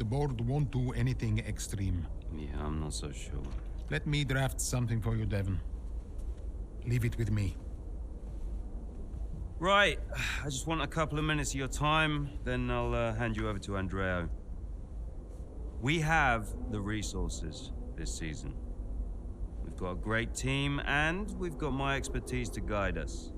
The board won't do anything extreme. Yeah, I'm not so sure. Let me draft something for you, Devon. Leave it with me. Right, I just want a couple of minutes of your time, then I'll hand you over to Andreo. We have the resources this season. We've got a great team, and we've got my expertise to guide us.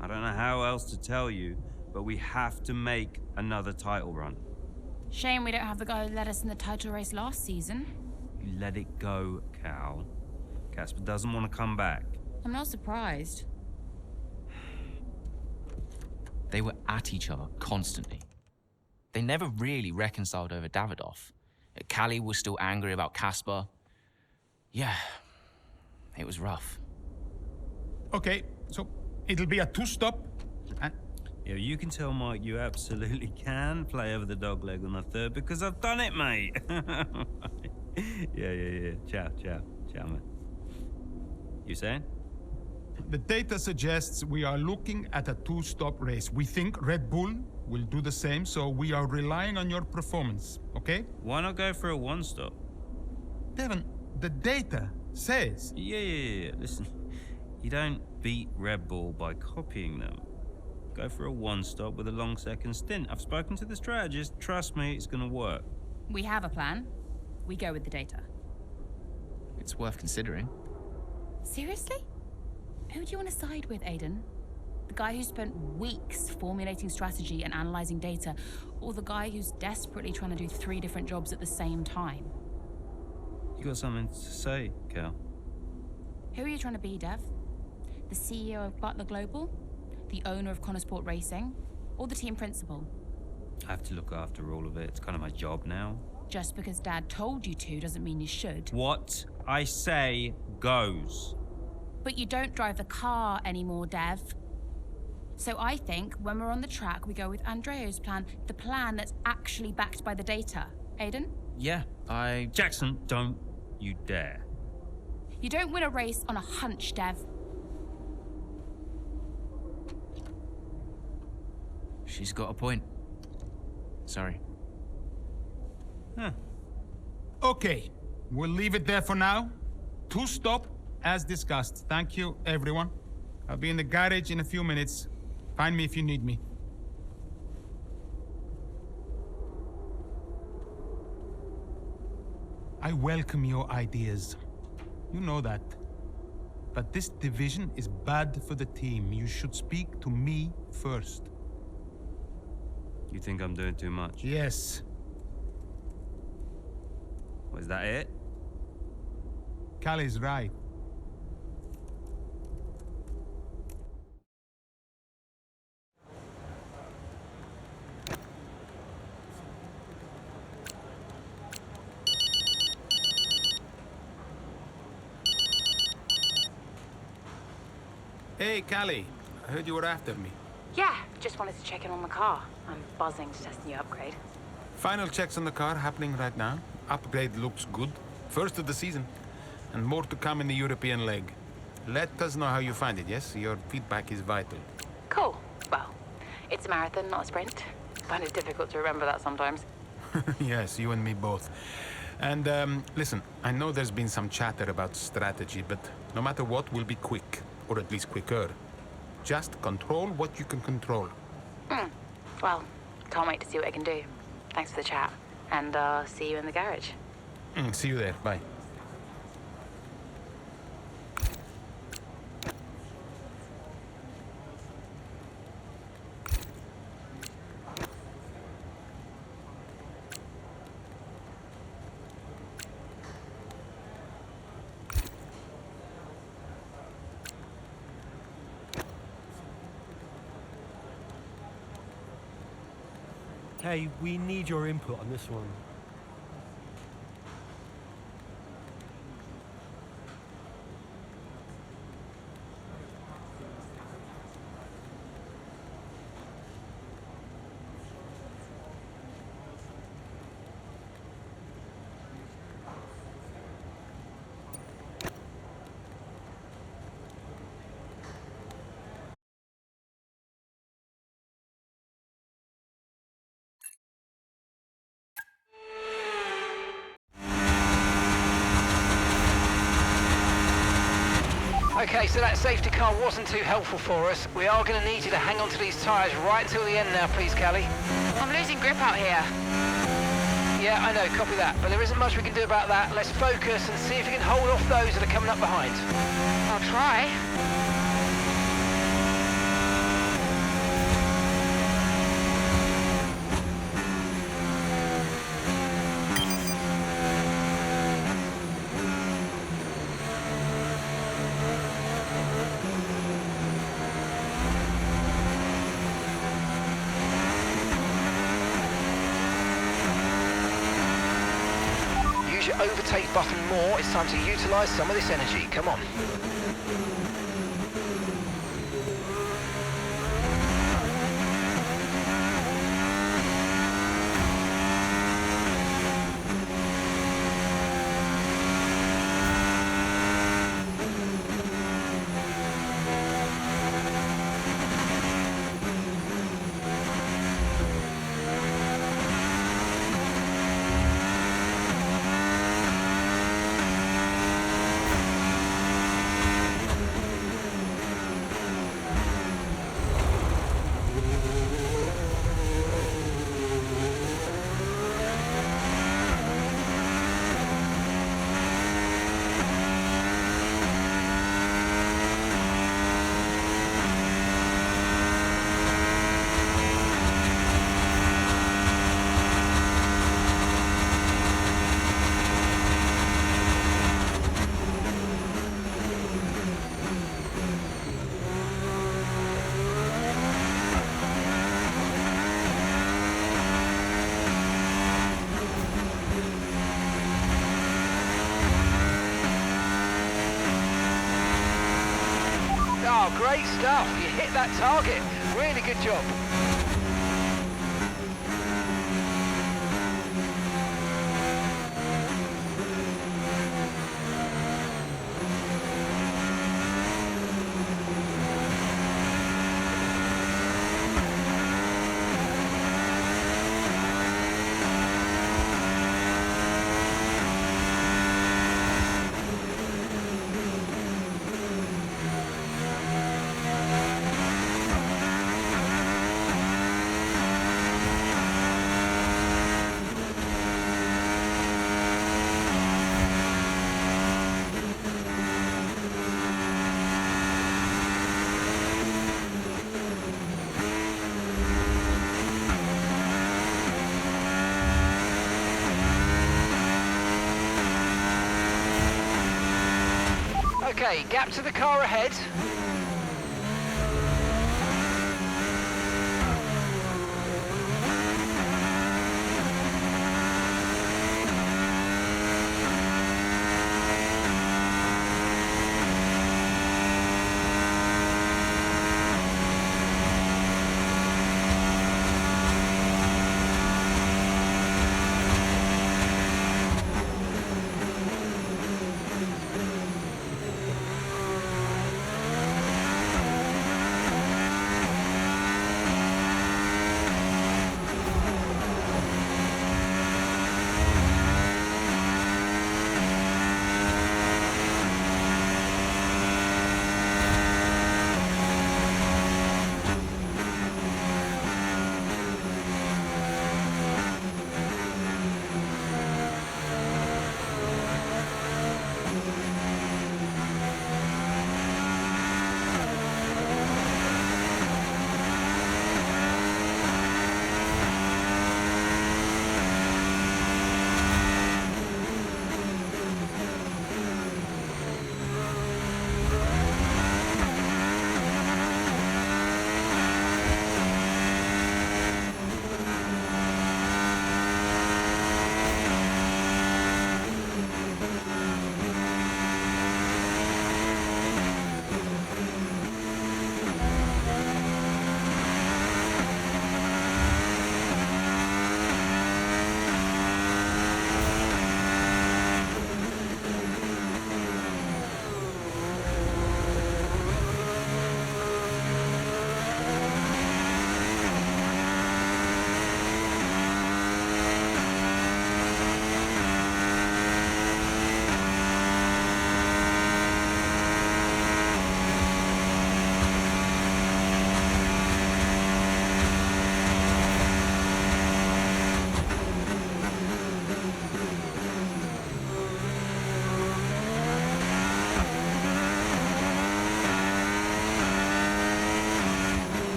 I don't know how else to tell you, but we have to make another title run. Shame we don't have the guy who led us in the title race last season. You let it go, Cal. Casper doesn't want to come back. I'm not surprised. They were at each other constantly. They never really reconciled over Davidoff. Callie was still angry about Casper. Yeah, it was rough. Okay, so it'll be a two-stop. Yeah, you can tell Mike you absolutely can play over the dog leg on the third because I've done it, mate. Yeah. Ciao, man. You saying? The data suggests we are looking at a two-stop race. We think Red Bull will do the same, so we are relying on your performance, okay? Why not go for a one-stop? Devon, the data says... Yeah. Listen, you don't beat Red Bull by copying them. Go for a one-stop with a long second stint. I've spoken to the strategist. Trust me, it's gonna work. We have a plan. We go with the data. It's worth considering. Seriously? Who do you want to side with, Addon? The guy who spent weeks formulating strategy and analyzing data, or the guy who's desperately trying to do 3 different jobs at the same time? You got something to say, Cal? Who are you trying to be, Dev? The CEO of Butler Global? The owner of Connorsport Racing? Or the team principal? I have to look after all of it. It's kind of my job now. Just because Dad told you to doesn't mean you should. What I say goes. But you don't drive the car anymore, Dev. So I think when we're on the track, we go with Andreo's plan, the plan that's actually backed by the data. Addon? Yeah, Jackson, don't you dare. You don't win a race on a hunch, Dev. She's got a point. Sorry. Huh. Okay, we'll leave it there for now. Two-stop, as discussed. Thank you, everyone. I'll be in the garage in a few minutes. Find me if you need me. I welcome your ideas. You know that. But this division is bad for the team. You should speak to me first. You think I'm doing too much? Yes. Was that it? Callie's right. Hey, Callie. I heard you were after me. Yeah, just wanted to check in on the car. I'm buzzing to test the new upgrade. Final checks on the car happening right now. Upgrade looks good. First of the season. And more to come in the European leg. Let us know how you find it, yes? Your feedback is vital. Cool. Well, it's a marathon, not a sprint. Find it difficult to remember that sometimes. Yes, you and me both. And listen, I know there's been some chatter about strategy, but no matter what, we'll be quick. Or at least quicker. Just control what you can control. Well, can't wait to see what I can do. Thanks for the chat. And see you in the garage. See you there. Bye. Hey, we need your input on this one. Okay, so that safety car wasn't too helpful for us. We are going to need you to hang on to these tyres right until the end now, please, Callie. I'm losing grip out here. Yeah, I know, copy that. But there isn't much we can do about that. Let's focus and see if you can hold off those that are coming up behind. I'll try. Use your overtake button more. It's time to utilise some of this energy. Come on. Oh, great stuff. You hit that target. Really good job. Okay, gap to the car ahead.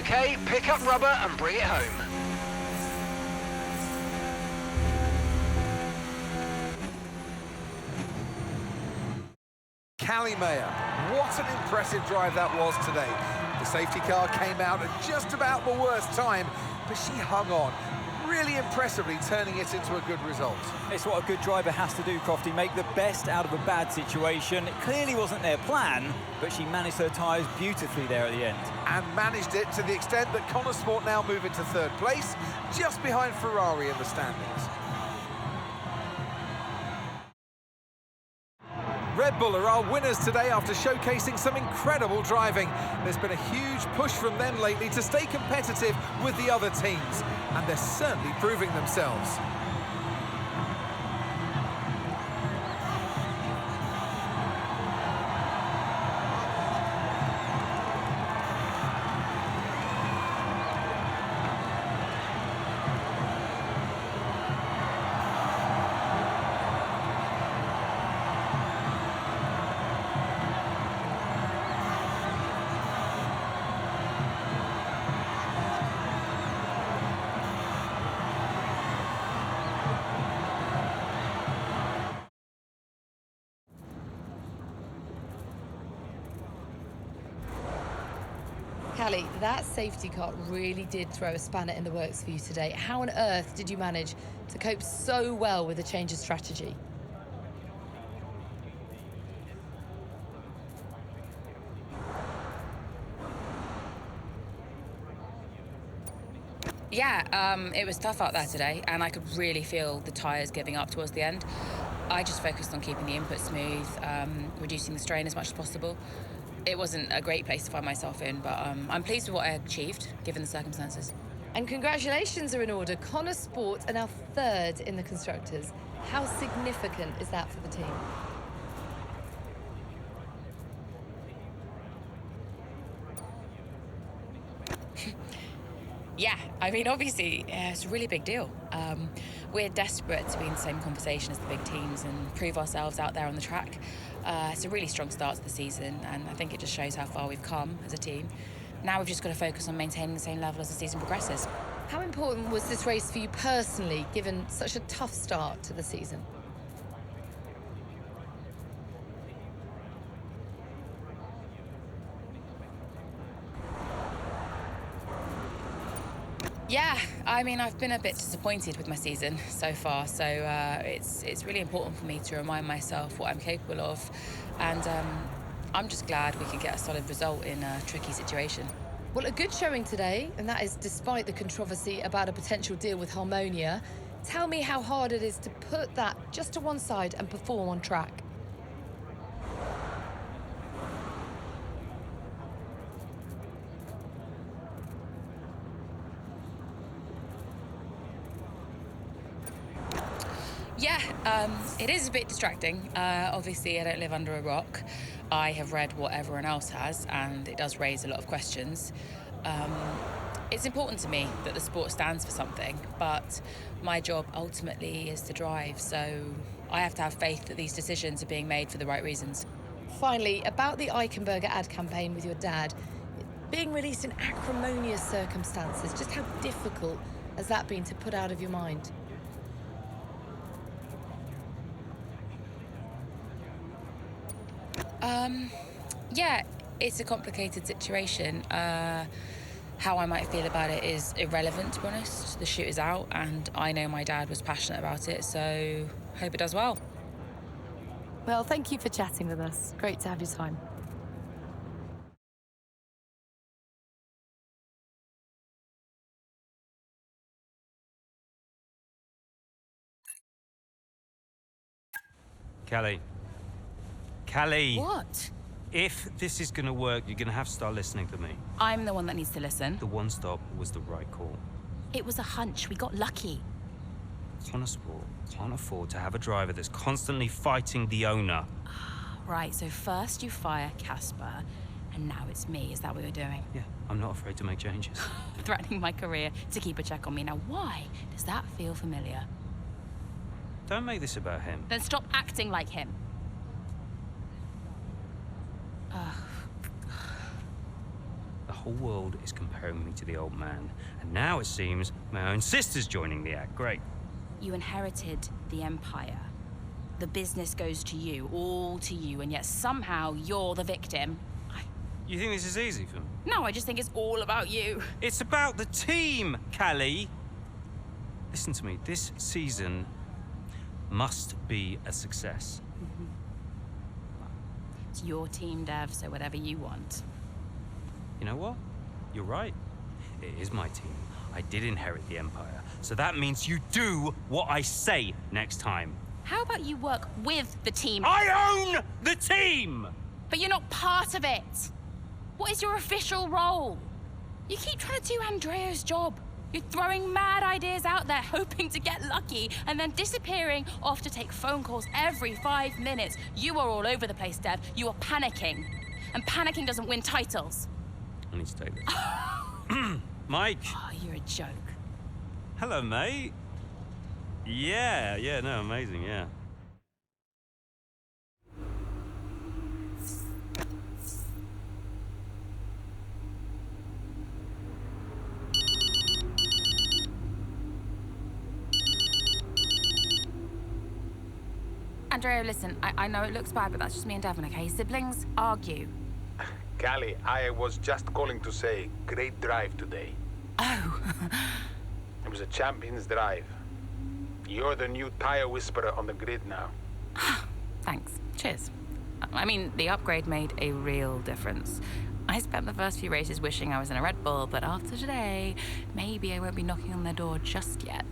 Okay, pick up rubber and bring it home. Callie Mayer, what an impressive drive that was today. The safety car came out at just about the worst time, but she hung on, really impressively turning it into a good result. It's what a good driver has to do, Crofty, make the best out of a bad situation. It clearly wasn't their plan, but she managed her tyres beautifully there at the end. And managed it to the extent that Connor Sport now move into third place, just behind Ferrari in the standings. Red Bull are our winners today after showcasing some incredible driving. There's been a huge push from them lately to stay competitive with the other teams, and they're certainly proving themselves. Callie, that safety car really did throw a spanner in the works for you today. How on earth did you manage to cope so well with the change of strategy? Yeah, it was tough out there today, and I could really feel the tyres giving up towards the end. I just focused on keeping the input smooth, reducing the strain as much as possible. It wasn't a great place to find myself in, but I'm pleased with what I achieved, given the circumstances. And congratulations are in order. Connor Sport are now third in the Constructors. How significant is that for the team? Yeah, I mean, obviously, it's a really big deal. We're desperate to be in the same conversation as the big teams and prove ourselves out there on the track. It's a really strong start to the season, and I think it just shows how far we've come as a team. Now we've just got to focus on maintaining the same level as the season progresses. How important was this race for you personally, given such a tough start to the season? Yeah, I mean, I've been a bit disappointed with my season so far, so it's really important for me to remind myself what I'm capable of, and I'm just glad we could get a solid result in a tricky situation. Well, a good showing today, and that is despite the controversy about a potential deal with Harmonia. Tell me how hard it is to put that just to one side and perform on track. Yeah, it is a bit distracting. Obviously, I don't live under a rock. I have read what everyone else has, and it does raise a lot of questions. It's important to me that the sport stands for something, but my job ultimately is to drive, so I have to have faith that these decisions are being made for the right reasons. Finally, about the Eichenberger ad campaign with your dad, being released in acrimonious circumstances, just how difficult has that been to put out of your mind? Yeah, it's a complicated situation. How I might feel about it is irrelevant, to be honest. The shoot is out, and I know my dad was passionate about it, so hope it does well. Well, thank you for chatting with us. Great to have your time. Callie. What? If this is going to work, you're going to have to start listening to me. I'm the one that needs to listen. The one stop was the right call. It was a hunch. We got lucky. Connor Sport can't afford to have a driver that's constantly fighting the owner. Right, so first you fire Casper, and now it's me. Is that what you're doing? Yeah, I'm not afraid to make changes. Threatening my career to keep a check on me. Now, why does that feel familiar? Don't make this about him. Then stop acting like him. The whole world is comparing me to the old man. And now it seems my own sister's joining the act. Great. You inherited the empire. The business goes to you, all to you, and yet somehow you're the victim. You think this is easy for me? No, I just think it's all about you. It's about the team, Callie. Listen to me, this season must be a success. It's your team, Dev, so whatever you want. You know what? You're right. It is my team. I did inherit the empire. So that means you do what I say next time. How about you work with the team? I own the team! But you're not part of it. What is your official role? You keep trying to do Andrea's job. You're throwing mad ideas out there, hoping to get lucky, and then disappearing off to take phone calls every 5 minutes. You are all over the place, Dev. You are panicking. And panicking doesn't win titles. I need to take this. Mike. Oh, you're a joke. Hello, mate. Yeah, no, amazing, yeah. Andrea, listen, I know it looks bad, but that's just me and Devon, okay? Siblings argue. Callie, I was just calling to say, great drive today. Oh. It was a champion's drive. You're the new tire whisperer on the grid now. Thanks. Cheers. I mean, the upgrade made a real difference. I spent the first few races wishing I was in a Red Bull, but after today, maybe I won't be knocking on their door just yet.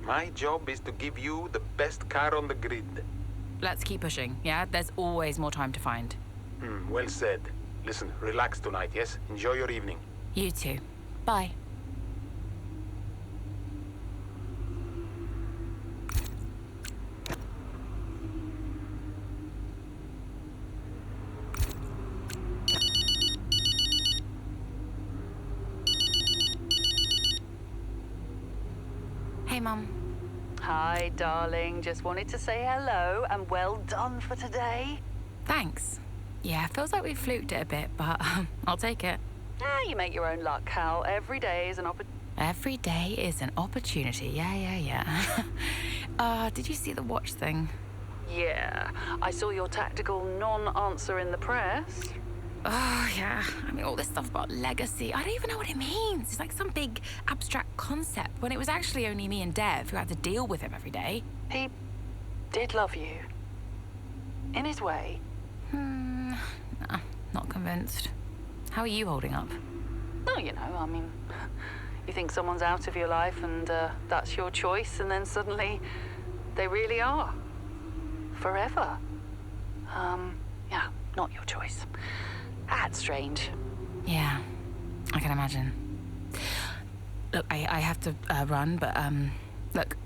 My job is to give you the best car on the grid. Let's keep pushing, yeah? There's always more time to find. Well said. Listen, relax tonight, yes? Enjoy your evening. You too. Bye. Hey, Mum. Hi, darling. Just wanted to say hello and well done for today. Thanks. Yeah, feels like we fluked it a bit, but I'll take it. You make your own luck, Cal. Every day is an opportunity. Every day is an opportunity. Yeah. Did you see the watch thing? Yeah. I saw your tactical non-answer in the press. Oh, yeah. I mean, all this stuff about legacy, I don't even know what it means. It's like some big abstract concept when it was actually only me and Dev who had to deal with him every day. He did love you. In his way. Nah, not convinced. How are you holding up? Well, you know, I mean, you think someone's out of your life and that's your choice, and then suddenly they really are. Forever. Yeah, not your choice. That's strange. Yeah, I can imagine. Look, I have to run, but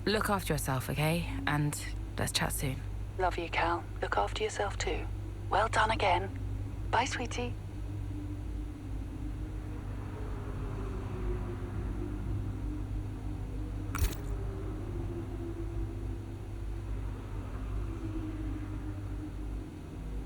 look after yourself, okay? And let's chat soon. Love you, Cal. Look after yourself too. Well done again. Bye, sweetie.